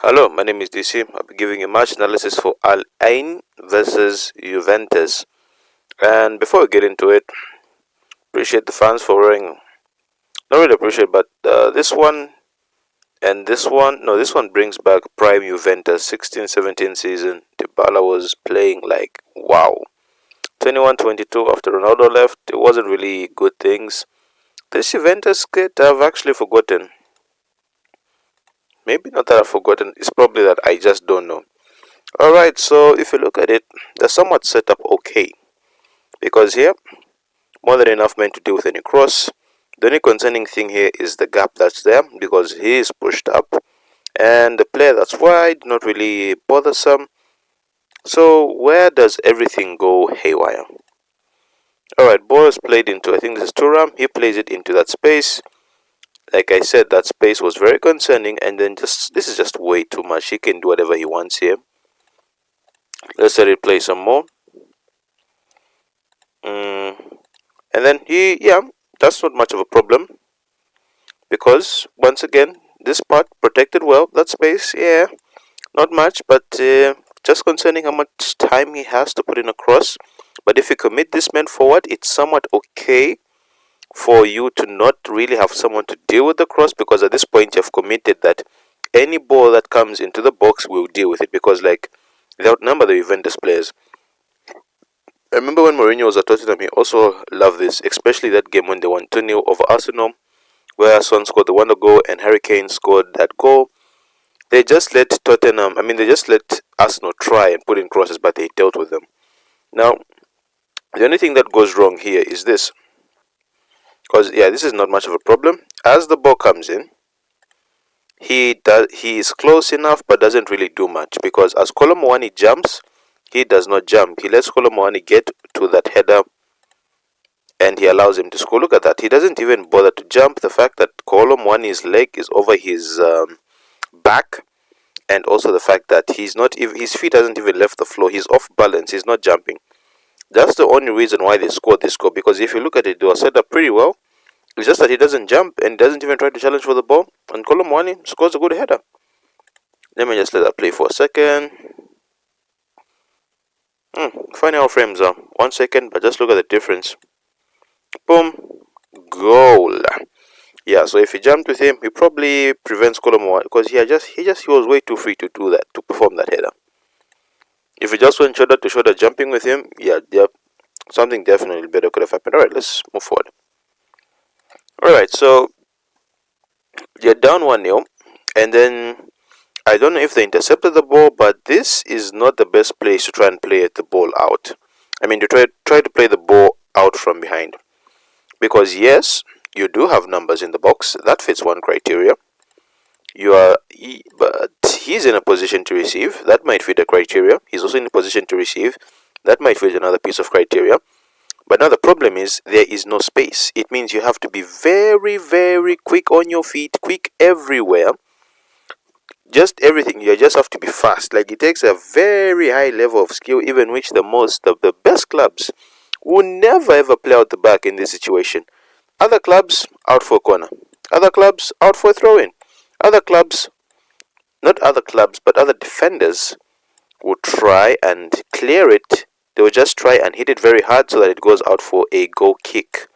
Hello, my name is DC. I'll be giving you match analysis for Al Ain versus Juventus. And before we get into it, appreciate the fans for wearing. Not really appreciate, but this one and this one, no, this one brings back prime Juventus 16-17 season. Dybala was playing like wow. 21-22 after Ronaldo left, it wasn't really good things. This Juventus kid, I've actually forgotten. Maybe not that I've forgotten, it's probably that I just don't know. Alright, so if you look at it, they're somewhat set up okay. Because here, more than enough men to deal with any cross. The only concerning thing here is the gap that's there because he is pushed up. And the player that's wide, not really bothersome. So where does everything go haywire? Alright, ball is played into, I think this is Turam. He plays it into that space. Like I said, that space was very concerning, and then this is just way too much. He can do whatever he wants here. Let's let it play some more. And then that's not much of a problem because once again, this part protected well. That space, yeah, not much, but just concerning how much time he has to put in a cross. But if you commit this man forward, it's somewhat okay for you to not really have someone to deal with the cross because at this point you've committed that any ball that comes into the box will deal with it because like they outnumber the Juventus players. I remember when Mourinho was at Tottenham, he also loved this, especially that game when they won 2-0 over Arsenal, where Son scored the wonder goal and Harry Kane scored that goal. They just let they just let Arsenal try and put in crosses, but they dealt with them. Now, the only thing that goes wrong here is this. Because, yeah, this is not much of a problem. As the ball comes in, he is close enough but doesn't really do much because as Colomwani jumps, he does not jump. He lets Colomwani get to that header and he allows him to score. Look at that. He doesn't even bother to jump. The fact that Colomwani's leg is over his back, and also the fact that his feet hasn't even left the floor. He's off balance. He's not jumping. That's the only reason why they scored this goal. Because if you look at it, they were set up pretty well. It's just that he doesn't jump and doesn't even try to challenge for the ball. And Colomwani scores a good header. Let me just let that play for a second. Funny how frames are. 1 second, but just look at the difference. Boom. Goal. Yeah, so if he jumped with him, he probably prevents Colomwani because he was way too free to do that, to perform that header. If he just went shoulder to shoulder jumping with him, yeah, something definitely better could have happened. Alright, let's move forward. Alright, so you're down 1-0, and then I don't know if they intercepted the ball, but this is not the best place to try and play the ball out. I mean, to try to play the ball out from behind. Because yes, you do have numbers in the box. That fits one criteria. But he's in a position to receive. That might fit a criteria. He's also in a position to receive. That might fit another piece of criteria. But now the problem is there is no space. It means you have to be very, very quick on your feet, quick everywhere. Just everything. You just have to be fast. Like it takes a very high level of skill, even which the best clubs will never ever play out the back in this situation. Other clubs out for a corner. Other clubs out for a throw in. Other clubs, not other clubs, but other defenders will try and clear it. They will just try and hit it very hard so that it goes out for a goal kick.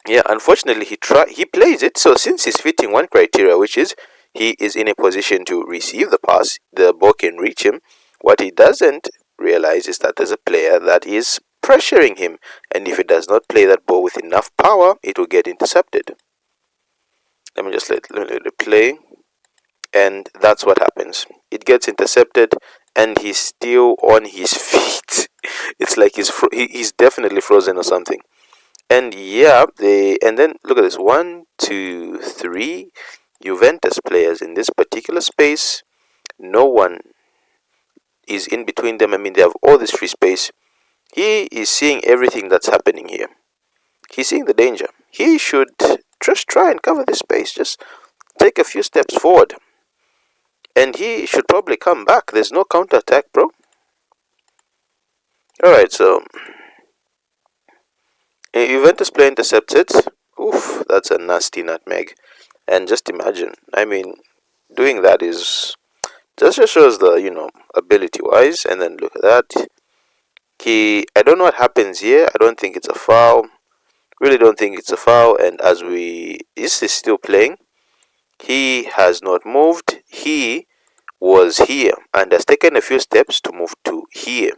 Yeah, unfortunately, he plays it. So since he's fitting one criteria, which is he is in a position to receive the pass, the ball can reach him. What he doesn't realize is that there's a player that is pressuring him, and if he does not play that ball with enough power, it will get intercepted. Let me let it play, and that's what happens. It gets intercepted, and he's still on his feet. It's like he's definitely frozen or something. And yeah, and then look at this: 1, 2, 3 Juventus players in this particular space. No one is in between them. I mean, they have all this free space. He is seeing everything that's happening here. He's seeing the danger. He should just try and cover this space. Just take a few steps forward. And he should probably come back. There's no counter-attack, bro. Alright, so Juventus player intercepts it. Oof, that's a nasty nutmeg. And just imagine, I mean, doing that is just shows the ability wise. And then look at that. I don't know what happens here. I don't think it's a foul. Really don't think it's a foul. And as this is still playing, he has not moved. He was here and has taken a few steps to move to here.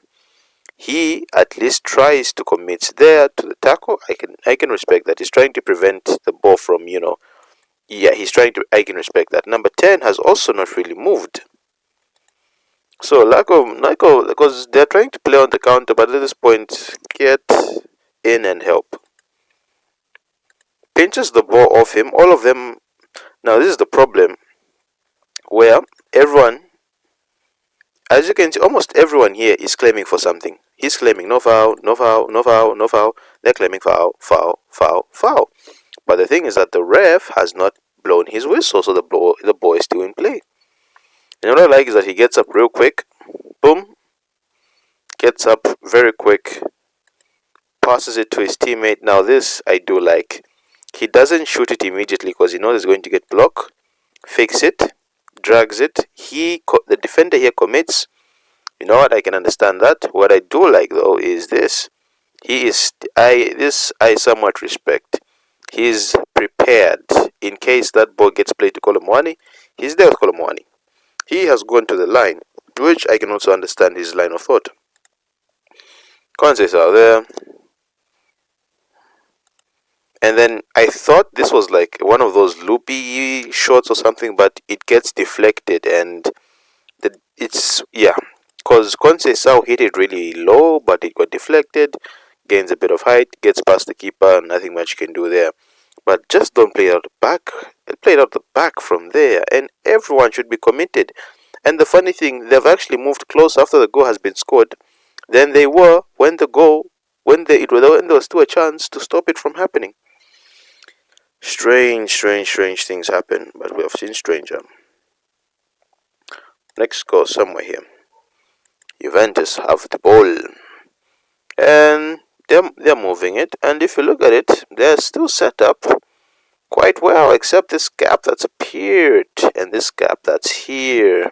He at least tries to commit there to the tackle. I can respect that. He's trying to prevent the ball from, yeah, he's trying to, I can respect that. Number 10 has also not really moved. So because they're trying to play on the counter, but at this point, get in and help. Pinches the ball off him. All of them. Now this is the problem, where everyone, as you can see, almost everyone here is claiming for something. He's claiming no foul, no foul, no foul, no foul. They're claiming foul, foul, foul, foul. But the thing is that the ref has not blown his whistle, so the ball is still in play. And what I like is that he gets up real quick. Boom. Gets up very quick. Passes it to his teammate. Now this I do like. He doesn't shoot it immediately because he knows it's going to get blocked. Fakes it. Drags it. The defender here commits. You know what? I can understand that. What I do like though is this. I somewhat respect. He's prepared in case that ball gets played to Kolomwani. He's there with Kolomwani. He has gone to the line, which I can also understand his line of thought. Concepts are there. And then I thought this was like one of those loopy shots or something, but it gets deflected and because Conceição hit it really low, but it got deflected, gains a bit of height, gets past the keeper, nothing much you can do there. But just don't play it out the back. Play it out the back from there, and everyone should be committed. And the funny thing, they've actually moved close after the goal has been scored than they were when there was still a chance to stop it from happening. Strange things happen, but we have seen stranger. Next goal somewhere here. Juventus have the ball, and they're moving it. And if you look at it, they're still set up quite well, except this gap that's appeared and this gap that's here.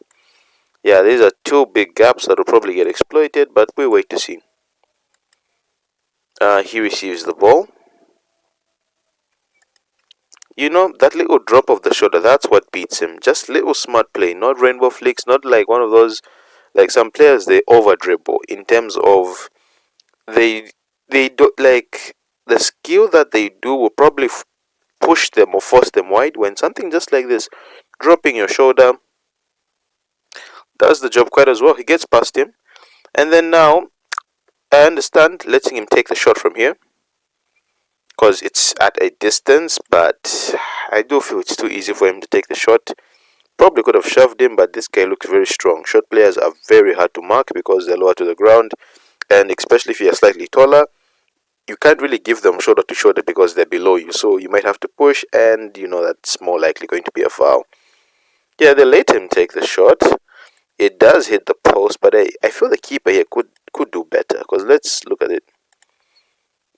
Yeah, these are two big gaps that will probably get exploited, but we'll wait to see. He receives the ball. You know, that little drop of the shoulder, that's what beats him. Just little smart play, not rainbow flicks, not like one of those, like some players, they over dribble in terms of they do, like the skill that they do will probably push them or force them wide, when something just like this, dropping your shoulder, does the job quite as well. He gets past him, and then now I understand letting him take the shot from here because it's at a distance, but I do feel it's too easy for him to take the shot. Probably could have shoved him, but this guy looks very strong. Short players are very hard to mark because they're lower to the ground, and especially if you're slightly taller, you can't really give them shoulder to shoulder because they're below you, so you might have to push, and you know that's more likely going to be a foul. Yeah, they let him take the shot. It does hit the post, but I feel the keeper here could do better, because let's look at it.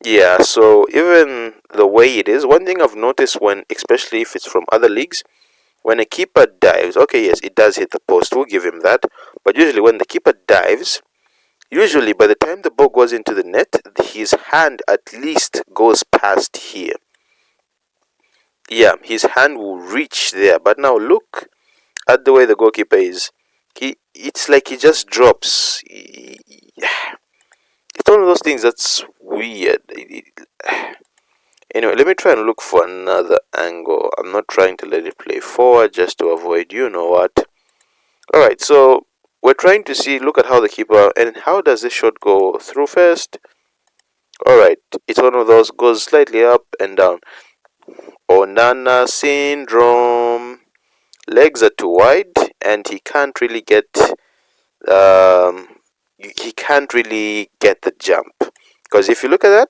Yeah, so even the way it is, one thing I've noticed when, especially if it's from other leagues, when a keeper dives, okay, yes, it does hit the post, we'll give him that, but usually when the keeper dives, usually by the time the ball goes into the net, his hand at least goes past here. Yeah, his hand will reach there, but now look at the way the goalkeeper is. It's like he just drops. It's one of those things that's weird. Anyway, let me try and look for another angle. I'm not trying to let it play forward just to avoid you know what. Alright, so we're trying to see, look at how the keeper, and how does this shot go through first? Alright, it's one of those, goes slightly up and down. Onana syndrome. Legs are too wide, and he can't really get the jump. Because if you look at that,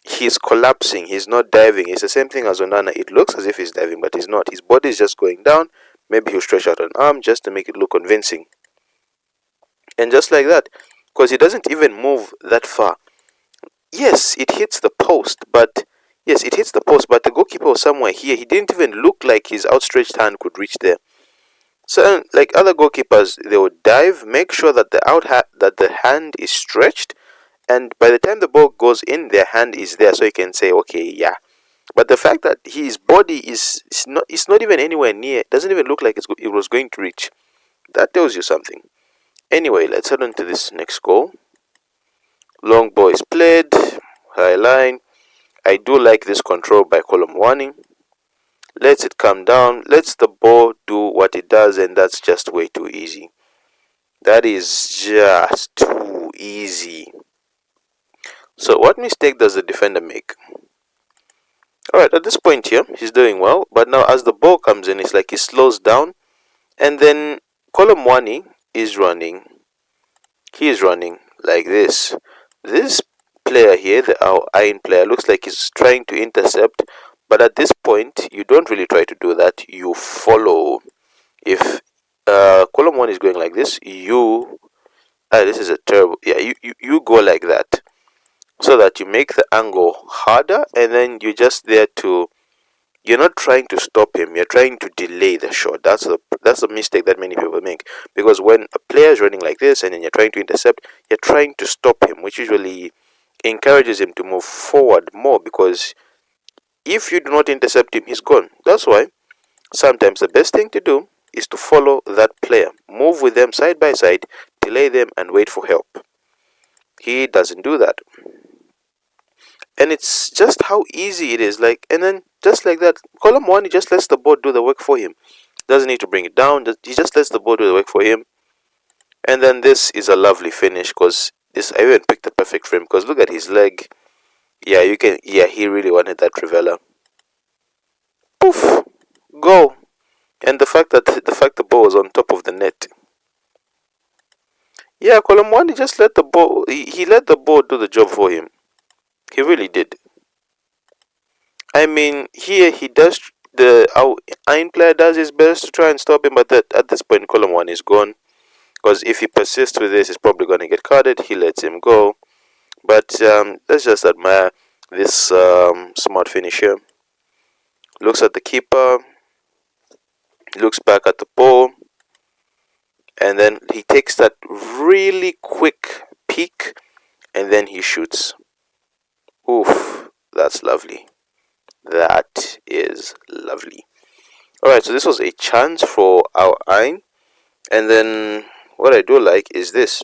he's collapsing, he's not diving. It's the same thing as Onana. It looks as if he's diving, but he's not. His body is just going down. Maybe he'll stretch out an arm just to make it look convincing. And just like that, because he doesn't even move that far. Yes, it hits the post, but the goalkeeper was somewhere here. He didn't even look like his outstretched hand could reach there. So like other goalkeepers, they would dive, make sure that that the hand is stretched, and by the time the ball goes in, their hand is there, so you can say, okay, yeah. But the fact that his body is not even anywhere near, doesn't even look like it was going to reach. That tells you something. Anyway, let's head on to this next goal. Long ball is played, high line. I do like this control by Colomwani. Lets it come down, lets the ball do what it does, and that's just way too easy. That is just too easy. So what mistake does the defender make? Alright, at this point here, he's doing well, but now as the ball comes in, it's like he slows down, and then Colomwani is running. He is running like this. This player here, our iron player, looks like he's trying to intercept, but at this point, you don't really try to do that. You follow. If column 1 is going like this, this is a terrible, yeah, you go like that, so that you make the angle harder, and then you're just there to, you're not trying to stop him, you're trying to delay the shot. That's a mistake that many people make, because when a player is running like this and then you're trying to intercept, you're trying to stop him, which usually encourages him to move forward more, because if you do not intercept him, he's gone. That's why sometimes the best thing to do is to follow that player, move with them side by side, delay them, and wait for help. He doesn't do that, and it's just how easy it is. Like, and then just like that, column 1, he just lets the ball do the work for him. Doesn't need to bring it down. He just lets the ball do the work for him. And then this is a lovely finish, because this, I even picked the perfect frame, because look at his leg. Yeah, you can. Yeah, he really wanted that Trivela. Poof, go. And the ball was on top of the net. Yeah, column 1, he just let the ball. He let the ball do the job for him. He really did. I mean, here he does our iron player does his best to try and stop him, but at this point, column 1 is gone. Because if he persists with this, he's probably going to get carded. He lets him go. But let's just admire this smart finish here. Looks at the keeper, looks back at the ball, and then he takes that really quick peek, and then he shoots. Oof, that's lovely. That is lovely. Alright, so this was a chance for our Ein. And then what I do like is this.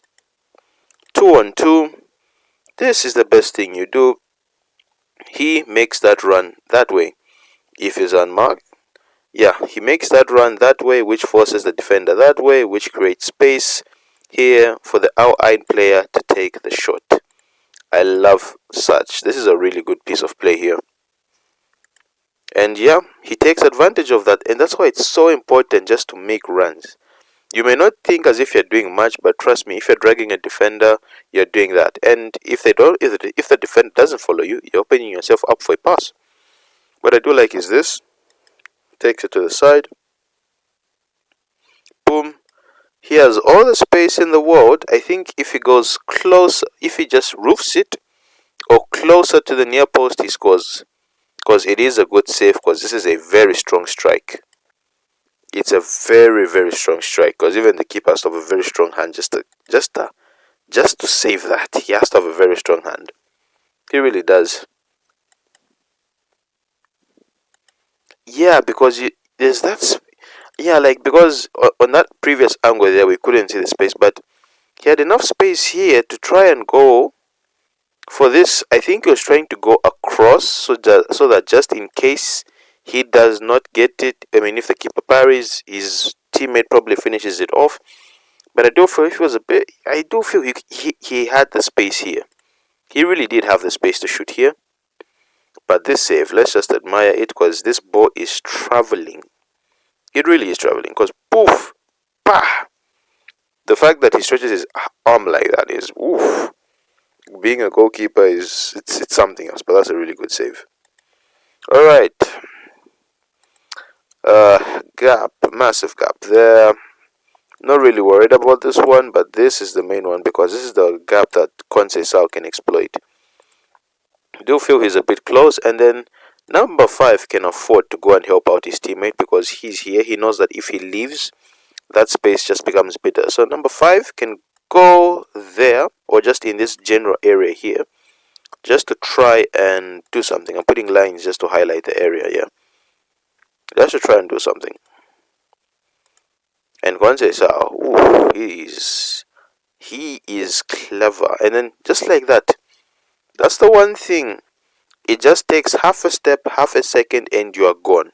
2-on-2. This is the best thing you do. He makes that run that way. If he's unmarked, yeah, he makes that run that way, which forces the defender that way, which creates space here for the our Ein player to take the shot. I love such. This is a really good piece of play here. And yeah, he takes advantage of that, and that's why it's so important just to make runs. You may not think as if you're doing much, but trust me, if you're dragging a defender, you're doing that. And if the defender doesn't follow you, you're opening yourself up for a pass. What I do like is this. Takes it to the side. Boom. He has all the space in the world. I think if he goes close, if he just roofs it, or closer to the near post, he scores. Because it is a good save, because this is a very strong strike. It's a very, very strong strike, because even the keeper has to have a very strong hand just to save that. He has to have a very strong hand. He really does. Yeah, because there's that. Yeah, like, because on that previous angle there, we couldn't see the space, but he had enough space here to try and go. For this, I think he was trying to go across, so that just in case he does not get it, I mean, if the keeper parries, his teammate probably finishes it off. But I do feel he had the space here. He really did have the space to shoot here. But this save, let's just admire it, because this ball is traveling. It really is traveling, because poof, bah! The fact that he stretches his arm like that is oof. Being a goalkeeper it's something else, but that's a really good save. Alright. Gap, massive gap there. Not really worried about this one, but this is the main one, because this is the gap that Conceição can exploit. I do feel he's a bit close, and then number 5 can afford to go and help out his teammate, because he's here. He knows that if he leaves, that space just becomes bigger. So number 5 can go there, or just in this general area here, just to try and do something. I'm putting lines just to highlight the area, yeah. Just to try and do something. And once I saw, ooh, he is clever. And then just like that, that's the one thing. It just takes half a step, half a second, and you are gone.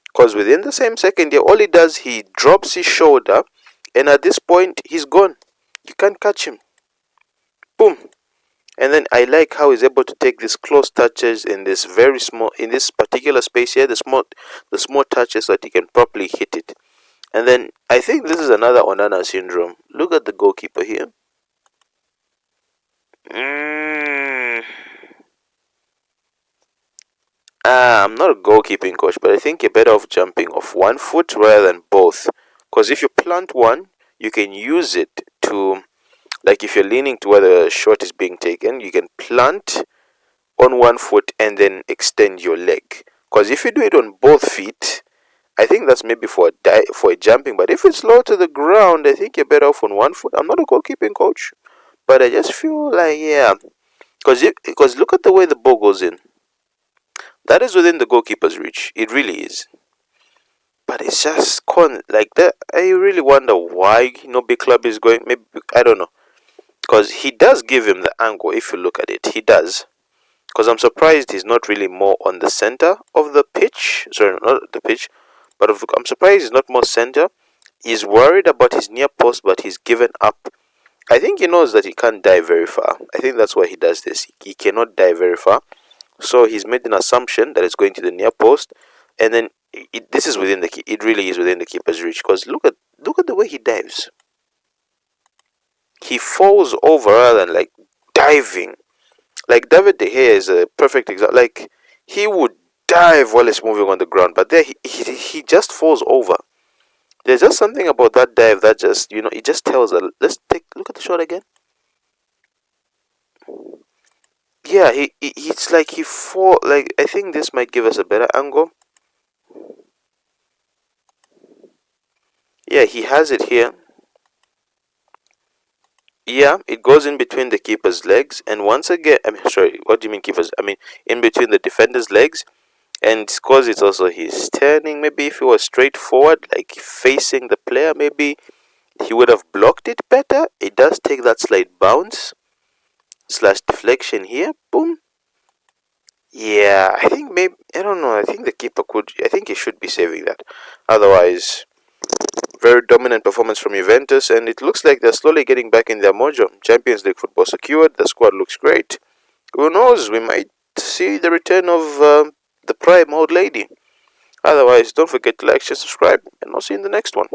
Because within the same second, yeah, all he does, he drops his shoulder, and at this point, he's gone. You can't catch him. Boom. And then I like how he's able to take these close touches in this very small, in this particular space here, the small touches, so that he can properly hit it. And then I think this is another Onana syndrome. Look at the goalkeeper here. I'm not a goalkeeping coach, but I think you're better off jumping off one foot rather than both. Because if you plant one, you can use it to, like if you're leaning to where the shot is being taken, you can plant on one foot and then extend your leg. Because if you do it on both feet, I think that's maybe for a jumping. But if it's low to the ground, I think you're better off on one foot. I'm not a goalkeeping coach, but I just feel like, yeah, because look at the way the ball goes in. That is within the goalkeeper's reach. It really is. But it's just like that. I really wonder why big club is going. Maybe I don't know, because he does give him the angle. If you look at it, he does. Because I'm surprised he's not really more on the center of the pitch. Sorry, not the pitch, but I'm surprised he's not more center. He's worried about his near post, but he's given up. I think he knows that he can't dive very far. I think that's why he does this. He cannot dive very far. So he's made an assumption that it's going to the near post, and then this is within the it really is within the keeper's reach. Because look at the way he dives. He falls over rather than like diving. Like David De Gea is a perfect example. Like he would dive while he's moving on the ground, but there he just falls over. There's just something about that dive that just it just tells us. Let's take look at the shot again. Yeah, it's like he fall. Like I think this might give us a better angle. Yeah, he has it here. Yeah, it goes in between the keeper's legs, and once again, I mean, sorry, what do you mean keeper's? I mean, in between the defender's legs, and because it's also he's turning. Maybe if he was straight forward, like facing the player, maybe he would have blocked it better. It does take that slight bounce slash deflection here. Boom. Yeah, I think maybe I don't know. I think the keeper could. I think he should be saving that. Otherwise, very dominant performance from Juventus, and it looks like they're slowly getting back in their mojo. Champions League football secured. The squad looks great. Who knows? We might see the return of the prime old lady. Otherwise, don't forget to like, share, subscribe, and I'll see you in the next one.